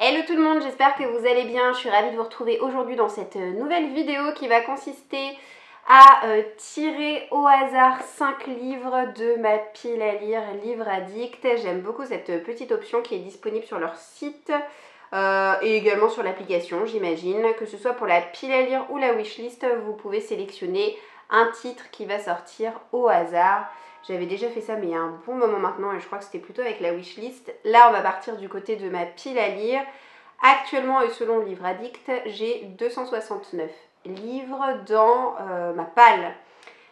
Hello tout le monde, j'espère que vous allez bien. Je suis ravie de vous retrouver aujourd'hui dans cette nouvelle vidéo qui va consister à tirer au hasard 5 livres de ma pile à lire Livre Addict. J'aime beaucoup cette petite option qui est disponible sur leur site et également sur l'application, j'imagine. Que ce soit pour la pile à lire ou la wishlist, vous pouvez sélectionner un titre qui va sortir au hasard. J'avais déjà fait ça mais il y a un bon moment maintenant et je crois que c'était plutôt avec la wishlist. Là on va partir du côté de ma pile à lire. Actuellement et selon Livre Addict, j'ai 269 livres dans ma palle.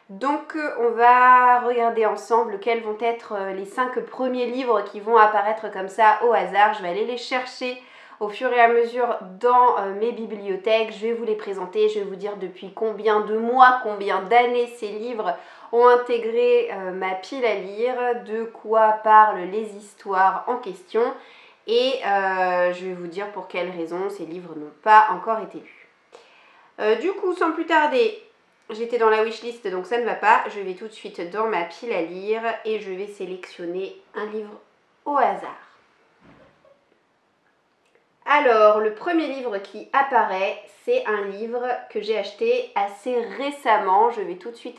Donc on va regarder ensemble quels vont être les 5 premiers livres qui vont apparaître comme ça au hasard. Je vais aller les chercher au fur et à mesure dans mes bibliothèques. Je vais vous les présenter, je vais vous dire depuis combien de mois, combien d'années ces livres ont intégré ma pile à lire, de quoi parlent les histoires en question et je vais vous dire pour quelles raisons ces livres n'ont pas encore été lus. Du coup, sans plus tarder, j'étais dans la wishlist donc ça ne va pas. Je vais tout de suite dans ma pile à lire et je vais sélectionner un livre au hasard. Alors, le premier livre qui apparaît, c'est un livre que j'ai acheté assez récemment. Je vais tout de suite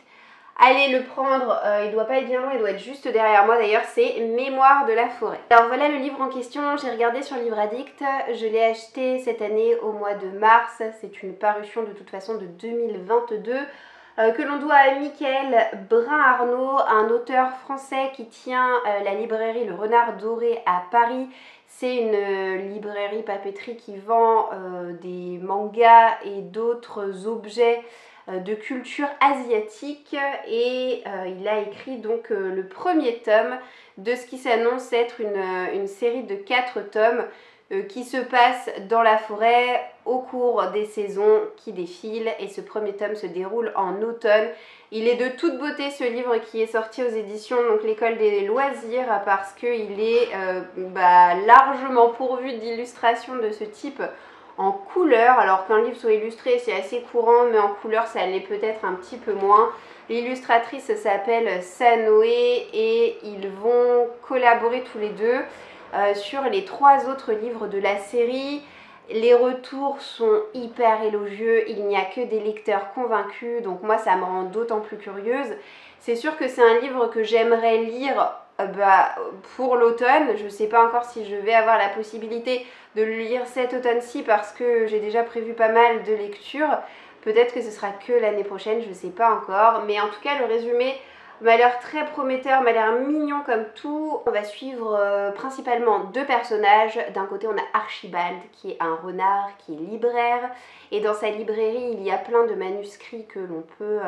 aller le prendre, il doit pas être bien loin, il doit être juste derrière moi d'ailleurs, c'est Mémoires de la forêt. Alors voilà le livre en question, j'ai regardé sur Livre Addict, je l'ai acheté cette année au mois de mars, c'est une parution de toute façon de 2022. Que l'on doit à Michael Brun-Arnaud, un auteur français qui tient la librairie Le Renard Doré à Paris. C'est une librairie papeterie qui vend des mangas et d'autres objets de culture asiatique et il a écrit donc le premier tome de ce qui s'annonce être une série de 4 tomes qui se passe dans la forêt au cours des saisons qui défilent et ce premier tome se déroule en automne. Il est de toute beauté ce livre qui est sorti aux éditions donc l'école des loisirs parce qu'il est largement pourvu d'illustrations de ce type en couleur, alors qu'un livre soit illustré c'est assez courant mais en couleur ça l'est peut-être un petit peu moins. L'illustratrice s'appelle Sanoé et ils vont collaborer tous les deux sur les 3 autres livres de la série. Les retours sont hyper élogieux, il n'y a que des lecteurs convaincus, donc moi ça me rend d'autant plus curieuse. C'est sûr que c'est un livre que j'aimerais lire pour l'automne. Je ne sais pas encore si je vais avoir la possibilité de le lire cet automne-ci parce que j'ai déjà prévu pas mal de lectures. Peut-être que ce sera que l'année prochaine, je ne sais pas encore. Mais en tout cas, le résumé m'a l'air très prometteur, m'a l'air mignon comme tout. On va suivre principalement 2 personnages. D'un côté, on a Archibald qui est un renard qui est libraire. Et dans sa librairie, il y a plein de manuscrits que l'on peut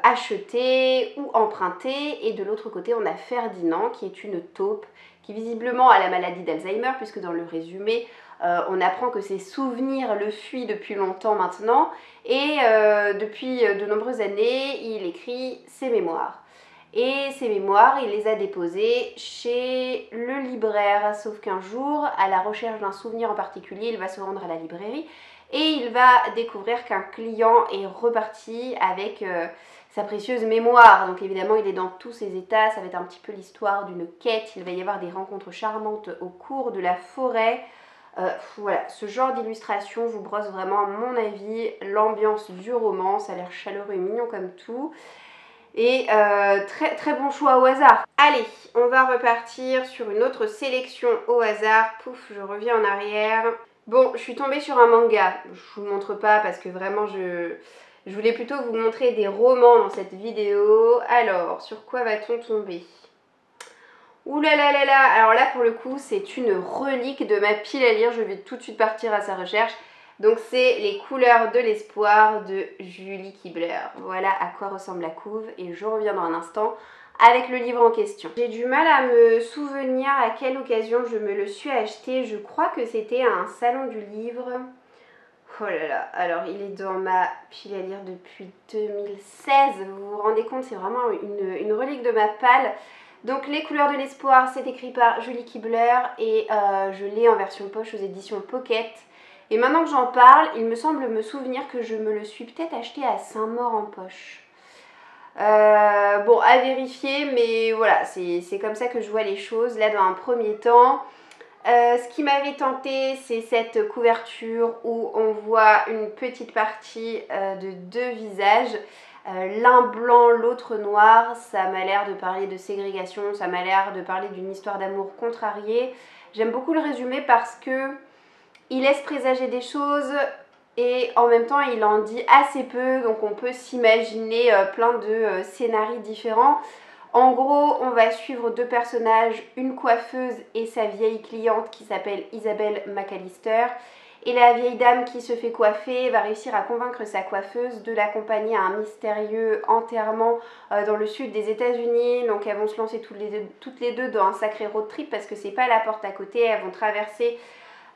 acheter ou emprunter. Et de l'autre côté, on a Ferdinand qui est une taupe qui visiblement a la maladie d'Alzheimer puisque dans le résumé, on apprend que ses souvenirs le fuient depuis longtemps maintenant et depuis de nombreuses années, il écrit ses mémoires. Et ces mémoires, il les a déposées chez le libraire, sauf qu'un jour, à la recherche d'un souvenir en particulier, il va se rendre à la librairie et il va découvrir qu'un client est reparti avec sa précieuse mémoire. Donc évidemment, il est dans tous ses états, ça va être un petit peu l'histoire d'une quête, il va y avoir des rencontres charmantes au cours de la forêt. Voilà, ce genre d'illustration vous brosse vraiment, à mon avis, l'ambiance du roman. Ça a l'air chaleureux et mignon comme tout. Et très très bon choix au hasard. Allez, on va repartir sur une autre sélection au hasard. Pouf, je reviens en arrière. Bon, je suis tombée sur un manga. Je vous le montre pas parce que vraiment je voulais plutôt vous montrer des romans dans cette vidéo. Alors, sur quoi va-t-on tomber ? Ouh là là là là, alors là pour le coup c'est une relique de ma pile à lire, je vais tout de suite partir à sa recherche. Donc c'est Les couleurs de l'espoir de Julie Kibler. Voilà à quoi ressemble la couve et je reviens dans un instant avec le livre en question. J'ai du mal à me souvenir à quelle occasion je me le suis acheté, je crois que c'était à un salon du livre. Oh là là, alors il est dans ma pile à lire depuis 2016, vous vous rendez compte, c'est vraiment une relique de ma palle. Donc Les couleurs de l'espoir, c'est écrit par Julie Kibler et je l'ai en version poche aux éditions Pocket. Et maintenant que j'en parle, il me semble me souvenir que je me le suis peut-être acheté à Saint-Maur en poche. Bon, à vérifier, mais voilà, c'est comme ça que je vois les choses. Là, dans un premier temps, Ce qui m'avait tenté, c'est cette couverture où on voit une petite partie de deux visages, l'un blanc, l'autre noir. Ça m'a l'air de parler de ségrégation, ça m'a l'air de parler d'une histoire d'amour contrariée. J'aime beaucoup le résumé parce que il laisse présager des choses et en même temps il en dit assez peu, donc on peut s'imaginer plein de scénarios différents. En gros, on va suivre deux personnages, une coiffeuse et sa vieille cliente qui s'appelle Isabelle McAllister. Et la vieille dame qui se fait coiffer va réussir à convaincre sa coiffeuse de l'accompagner à un mystérieux enterrement dans le sud des États-Unis. Donc elles vont se lancer toutes les deux dans un sacré road trip parce que c'est pas la porte à côté. Elles vont traverser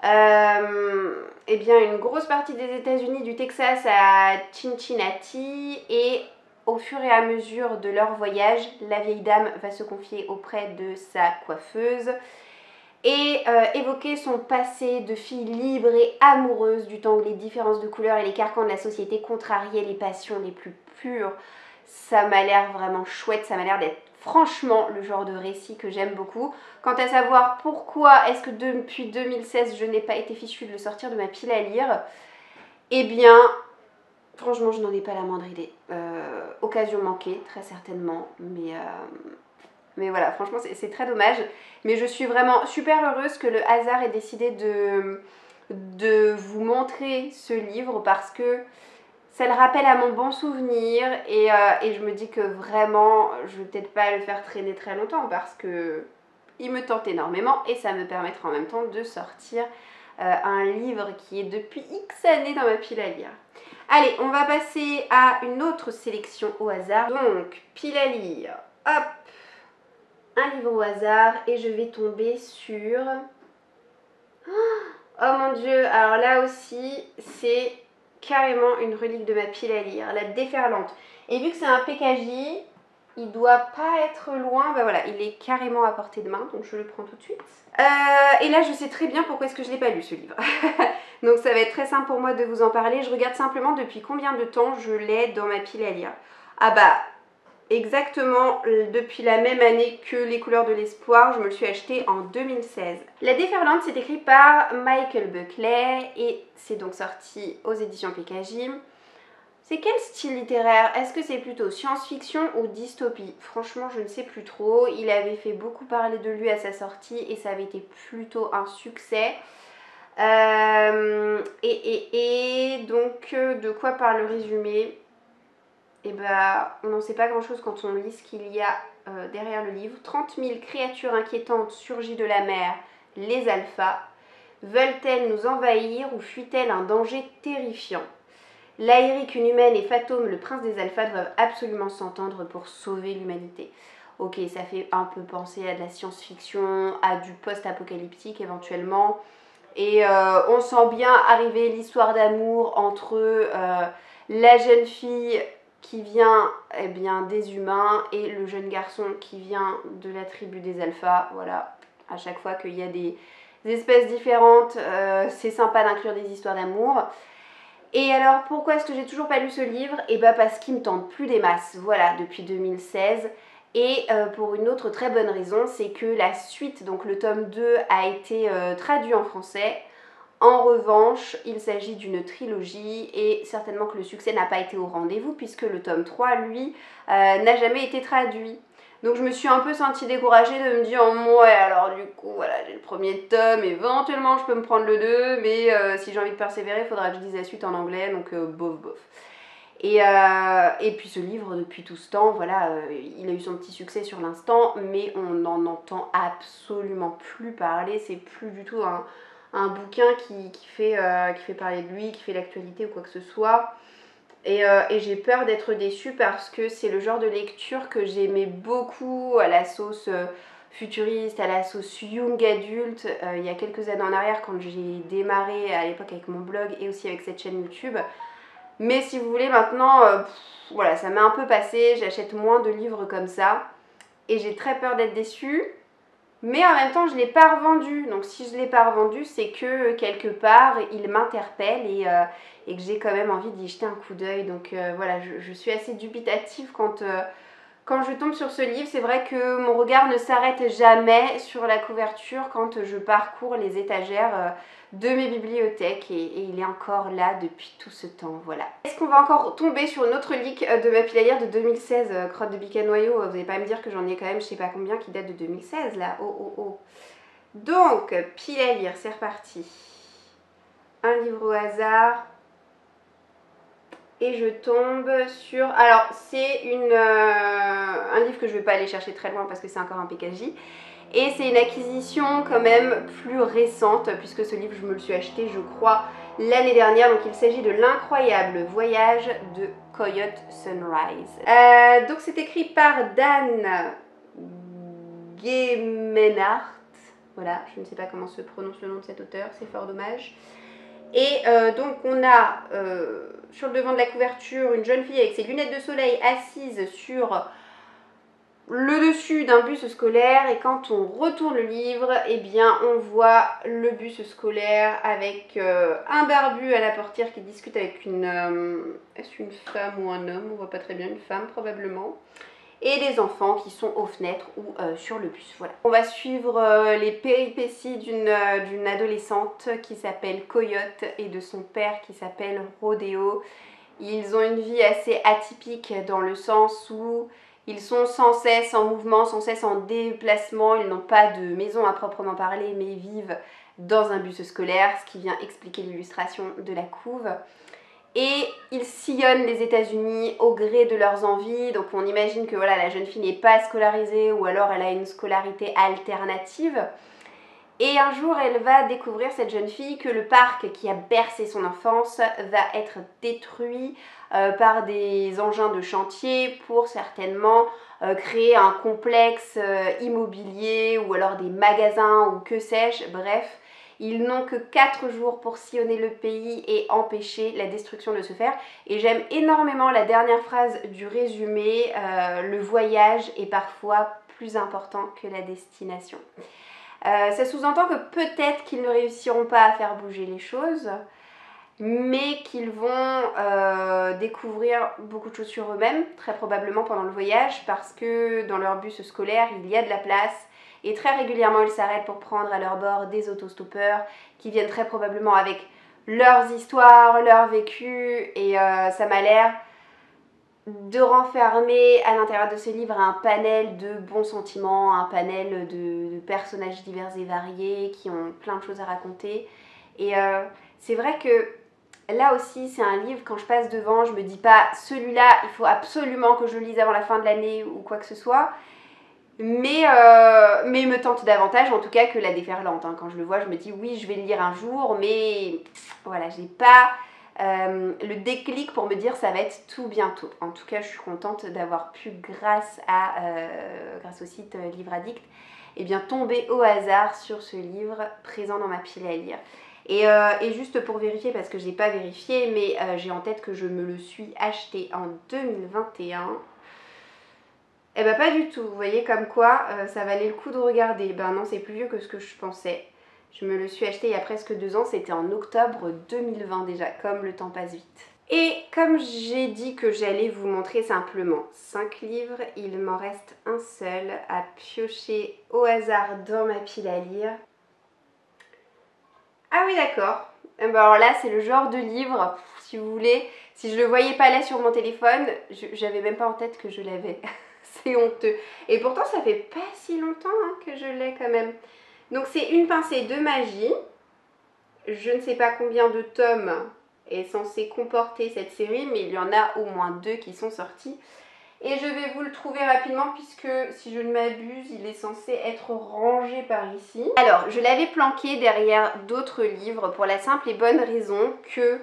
eh bien une grosse partie des États-Unis, du Texas à Cincinnati, et au fur et à mesure de leur voyage, la vieille dame va se confier auprès de sa coiffeuse et évoquer son passé de fille libre et amoureuse du temps où les différences de couleurs et les carcans de la société contrariaient les passions les plus pures. Ça m'a l'air vraiment chouette, ça m'a l'air d'être franchement le genre de récit que j'aime beaucoup. Quant à savoir pourquoi est-ce que depuis 2016 je n'ai pas été fichue de le sortir de ma pile à lire, eh bien franchement je n'en ai pas la moindre idée. Occasion manquée très certainement, mais voilà, franchement c'est très dommage. Mais je suis vraiment super heureuse que le hasard ait décidé de vous montrer ce livre parce que ça le rappelle à mon bon souvenir et je me dis que vraiment je vais peut-être pas le faire traîner très longtemps parce que il me tente énormément et ça me permettra en même temps de sortir un livre qui est depuis X années dans ma pile à lire. Allez, on va passer à une autre sélection au hasard. Donc, pile à lire, hop, un livre au hasard et je vais tomber sur... Oh mon dieu, alors là aussi, c'est carrément une relique de ma pile à lire, La Déferlante. Et vu que c'est un PKJ, il doit pas être loin, bah voilà, il est carrément à portée de main, donc je le prends tout de suite. Et là, je sais très bien pourquoi est-ce que je l'ai pas lu ce livre. Donc ça va être très simple pour moi de vous en parler. Je regarde simplement depuis combien de temps je l'ai dans ma pile à lire. Ah bah, exactement depuis la même année que Les Couleurs de l'Espoir, je me le suis acheté en 2016. La Déferlante, c'est écrit par Michael Buckley et c'est donc sorti aux éditions PKJ. C'est quel style littéraire? Est-ce que c'est plutôt science-fiction ou dystopie? Franchement, je ne sais plus trop. Il avait fait beaucoup parler de lui à sa sortie et ça avait été plutôt un succès. Donc, de quoi parle le résumé? Et bah, on n'en sait pas grand chose quand on lit ce qu'il y a derrière le livre. 30 000 créatures inquiétantes surgies de la mer, les alphas. Veulent-elles nous envahir ou fuient-elles un danger terrifiant? Laëric, une humaine, et Fatome, le prince des alphas, doivent absolument s'entendre pour sauver l'humanité. Ok, ça fait un peu penser à de la science-fiction, à du post-apocalyptique éventuellement. Et on sent bien arriver l'histoire d'amour entre la jeune fille qui vient des humains et le jeune garçon qui vient de la tribu des alphas. Voilà, à chaque fois qu'il y a des espèces différentes, c'est sympa d'inclure des histoires d'amour. Et alors pourquoi est-ce que j'ai toujours pas lu ce livre? Et bah parce qu'il me tente plus des masses, voilà, depuis 2016. Et pour une autre très bonne raison, c'est que la suite, donc le tome 2, a été traduit en français. En revanche, il s'agit d'une trilogie et certainement que le succès n'a pas été au rendez-vous puisque le tome 3, lui, n'a jamais été traduit. Donc je me suis un peu sentie découragée de me dire « Ouais, alors du coup, voilà, j'ai le premier tome, éventuellement je peux me prendre le 2, mais si j'ai envie de persévérer, il faudra que je lise la suite en anglais, donc bof bof. » Et puis ce livre, depuis tout ce temps, voilà, il a eu son petit succès sur l'instant, mais on n'en entend absolument plus parler, c'est plus du tout un bouquin qui fait parler de lui, qui fait l'actualité ou quoi que ce soit. Et j'ai peur d'être déçue parce que c'est le genre de lecture que j'aimais beaucoup à la sauce futuriste, à la sauce young adulte, il y a quelques années en arrière quand j'ai démarré à l'époque avec mon blog et aussi avec cette chaîne YouTube. Mais si vous voulez maintenant, voilà, ça m'a un peu passé, j'achète moins de livres comme ça et j'ai très peur d'être déçue. Mais en même temps, je ne l'ai pas revendu. Donc si je ne l'ai pas revendu, c'est que quelque part, il m'interpelle et que j'ai quand même envie d'y jeter un coup d'œil. Donc voilà, je suis assez dubitative quand je tombe sur ce livre, c'est vrai que mon regard ne s'arrête jamais sur la couverture quand je parcours les étagères de mes bibliothèques et il est encore là depuis tout ce temps, voilà. Est-ce qu'on va encore tomber sur une autre leak de ma pile à lire de 2016, Crotte de bique à noyau? Vous n'allez pas me dire que j'en ai quand même je sais pas combien qui date de 2016 là, oh oh oh. Donc, pile à lire, c'est reparti. Un livre au hasard. Et je tombe sur... Alors, c'est un livre que je ne vais pas aller chercher très loin parce que c'est encore un PKJ. Et c'est une acquisition quand même plus récente, puisque ce livre, je me le suis acheté, je crois, l'année dernière. Donc, il s'agit de L'incroyable voyage de Coyote Sunrise. Donc, c'est écrit par Dan Gemenhardt. Voilà, je ne sais pas comment se prononce le nom de cet auteur, c'est fort dommage. Et donc on a sur le devant de la couverture une jeune fille avec ses lunettes de soleil assise sur le dessus d'un bus scolaire, et quand on retourne le livre, eh bien on voit le bus scolaire avec un barbu à la portière qui discute avec est-ce une femme ou un homme? On voit pas très bien, une femme probablement. Et des enfants qui sont aux fenêtres ou sur le bus. Voilà. On va suivre les péripéties d'une adolescente qui s'appelle Coyote et de son père qui s'appelle Rodeo. Ils ont une vie assez atypique dans le sens où ils sont sans cesse en mouvement, sans cesse en déplacement. Ils n'ont pas de maison à proprement parler, mais vivent dans un bus scolaire, ce qui vient expliquer l'illustration de la couve. Et ils sillonnent les États-Unis au gré de leurs envies. Donc on imagine que voilà, la jeune fille n'est pas scolarisée ou alors elle a une scolarité alternative. Et un jour, elle va découvrir, cette jeune fille, que le parc qui a bercé son enfance va être détruit par des engins de chantier pour certainement créer un complexe immobilier ou alors des magasins ou que sais-je, bref. Ils n'ont que 4 jours pour sillonner le pays et empêcher la destruction de se faire. Et j'aime énormément la dernière phrase du résumé, le voyage est parfois plus important que la destination. Ça sous-entend que peut-être qu'ils ne réussiront pas à faire bouger les choses, mais qu'ils vont découvrir beaucoup de choses sur eux-mêmes, très probablement pendant le voyage, parce que dans leur bus scolaire, il y a de la place. Et très régulièrement, ils s'arrêtent pour prendre à leur bord des autostoppeurs qui viennent très probablement avec leurs histoires, leur vécu. Et ça m'a l'air de renfermer à l'intérieur de ce livre un panel de bons sentiments, un panel de personnages divers et variés qui ont plein de choses à raconter. Et c'est vrai que là aussi, c'est un livre, quand je passe devant, je me dis pas celui-là, il faut absolument que je le lise avant la fin de l'année ou quoi que ce soit. Mais il me tente davantage en tout cas que La Déferlante. Hein. Quand je le vois, je me dis oui, je vais le lire un jour, mais voilà, j'ai pas le déclic pour me dire ça va être tout bientôt. En tout cas, je suis contente d'avoir pu, grâce au site Livre Addict, eh bien, tomber au hasard sur ce livre présent dans ma pile à lire. Et juste pour vérifier, parce que je n'ai pas vérifié, mais j'ai en tête que je me le suis acheté en 2021. Eh ben pas du tout, vous voyez comme quoi ça valait le coup de regarder. Ben non, c'est plus vieux que ce que je pensais. Je me le suis acheté il y a presque 2 ans, c'était en octobre 2020 déjà, comme le temps passe vite. Et comme j'ai dit que j'allais vous montrer simplement 5 livres, il m'en reste un seul à piocher au hasard dans ma pile à lire. Ah oui, d'accord. Ben alors là, c'est le genre de livre, si vous voulez, si je le voyais pas là sur mon téléphone, j'avais même pas en tête que je l'avais. C'est honteux. Et pourtant, ça fait pas si longtemps que je l'ai quand même. Donc, c'est Une pincée de magie. Je ne sais pas combien de tomes est censé comporter cette série, mais il y en a au moins 2 qui sont sortis. Et je vais vous le trouver rapidement puisque, si je ne m'abuse, il est censé être rangé par ici. Alors, je l'avais planqué derrière d'autres livres pour la simple et bonne raison que...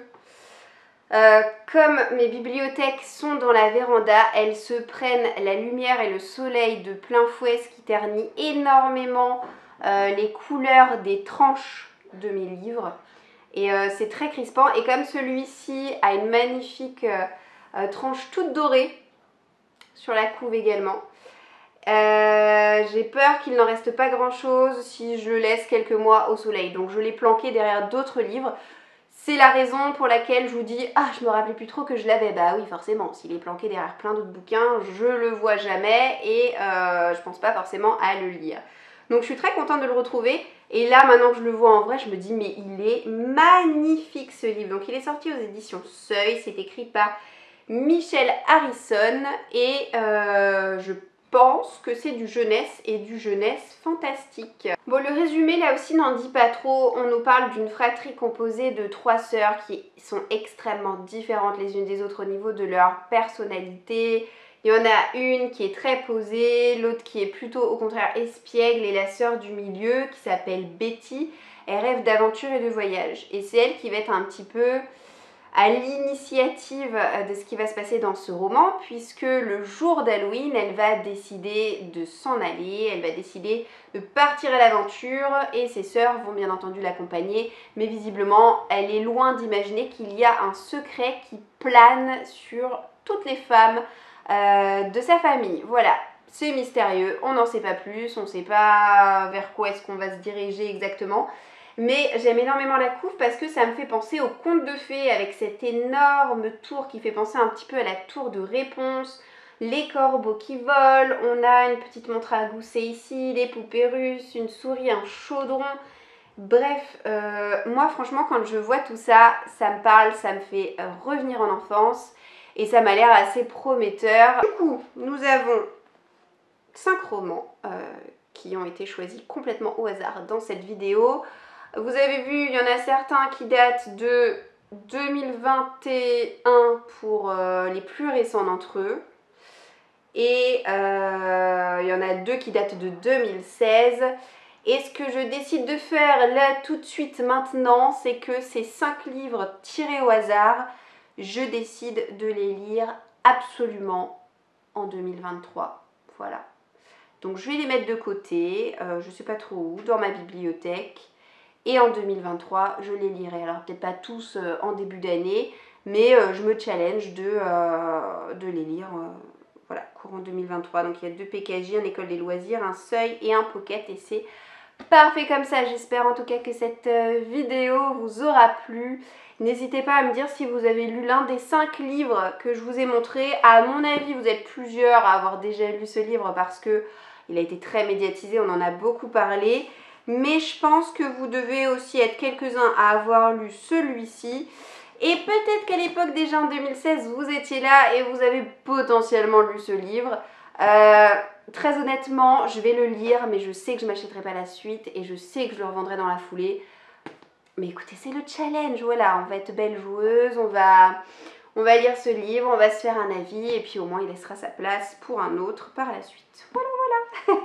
comme mes bibliothèques sont dans la véranda, elles se prennent la lumière et le soleil de plein fouet, ce qui ternit énormément les couleurs des tranches de mes livres. Et c'est très crispant. Et comme celui-ci a une magnifique tranche toute dorée sur la couve également, j'ai peur qu'il n'en reste pas grand chose si je le laisse quelques mois au soleil. Donc je l'ai planqué derrière d'autres livres. C'est la raison pour laquelle je vous dis, ah je me rappelais plus trop que je l'avais. Bah oui forcément, s'il est planqué derrière plein d'autres bouquins, je le vois jamais et je pense pas forcément à le lire. Donc je suis très contente de le retrouver. Et là maintenant que je le vois en vrai, je me dis mais il est magnifique ce livre. Donc il est sorti aux éditions Seuil, c'est écrit par Michel Harrison et je pense que c'est du jeunesse et du jeunesse fantastique. Bon, le résumé là aussi n'en dit pas trop. On nous parle d'une fratrie composée de 3 sœurs qui sont extrêmement différentes les unes des autres au niveau de leur personnalité. Il y en a une qui est très posée, l'autre qui est plutôt au contraire espiègle et la sœur du milieu qui s'appelle Betty, elle rêve d'aventure et de voyage. Et c'est elle qui va être un petit peu à l'initiative de ce qui va se passer dans ce roman, puisque le jour d'Halloween, elle va décider de s'en aller, elle va décider de partir à l'aventure et ses sœurs vont bien entendu l'accompagner, mais visiblement elle est loin d'imaginer qu'il y a un secret qui plane sur toutes les femmes de sa famille. Voilà, c'est mystérieux, on n'en sait pas plus, on ne sait pas vers quoi est-ce qu'on va se diriger exactement. Mais j'aime énormément la couve parce que ça me fait penser au conte de fées avec cette énorme tour qui fait penser un petit peu à la tour de Réponse, les corbeaux qui volent, on a une petite montre à gousset ici, les poupées russes, une souris, un chaudron. Bref, moi franchement quand je vois tout ça, ça me parle, ça me fait revenir en enfance et ça m'a l'air assez prometteur. Du coup, nous avons 5 romans qui ont été choisis complètement au hasard dans cette vidéo. Vous avez vu, il y en a certains qui datent de 2021 pour les plus récents d'entre eux. Et il y en a 2 qui datent de 2016. Et ce que je décide de faire là tout de suite maintenant, c'est que ces 5 livres tirés au hasard, je décide de les lire absolument en 2023. Voilà. Donc je vais les mettre de côté, je ne sais pas trop où, dans ma bibliothèque. Et en 2023, je les lirai. Alors peut-être pas tous en début d'année, mais je me challenge de les lire voilà, courant 2023. Donc il y a 2 PKJ, un école des loisirs, un seuil et un pocket. Et c'est parfait comme ça. J'espère en tout cas que cette vidéo vous aura plu. N'hésitez pas à me dire si vous avez lu l'un des 5 livres que je vous ai montrés. À mon avis, vous êtes plusieurs à avoir déjà lu ce livre parce que il a été très médiatisé, on en a beaucoup parlé. Mais je pense que vous devez aussi être quelques-uns à avoir lu celui-ci. Et peut-être qu'à l'époque, déjà en 2016, vous étiez là et vous avez potentiellement lu ce livre. Très honnêtement, je vais le lire, mais je sais que je ne m'achèterai pas la suite et je sais que je le revendrai dans la foulée. Mais écoutez, c'est le challenge, voilà, on va être belle joueuse, on va lire ce livre, on va se faire un avis et puis au moins il laissera sa place pour un autre par la suite. Voilà, voilà.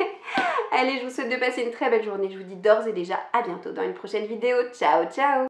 Allez, je vous souhaite de passer une très belle journée. Je vous dis d'ores et déjà à bientôt dans une prochaine vidéo. Ciao, ciao!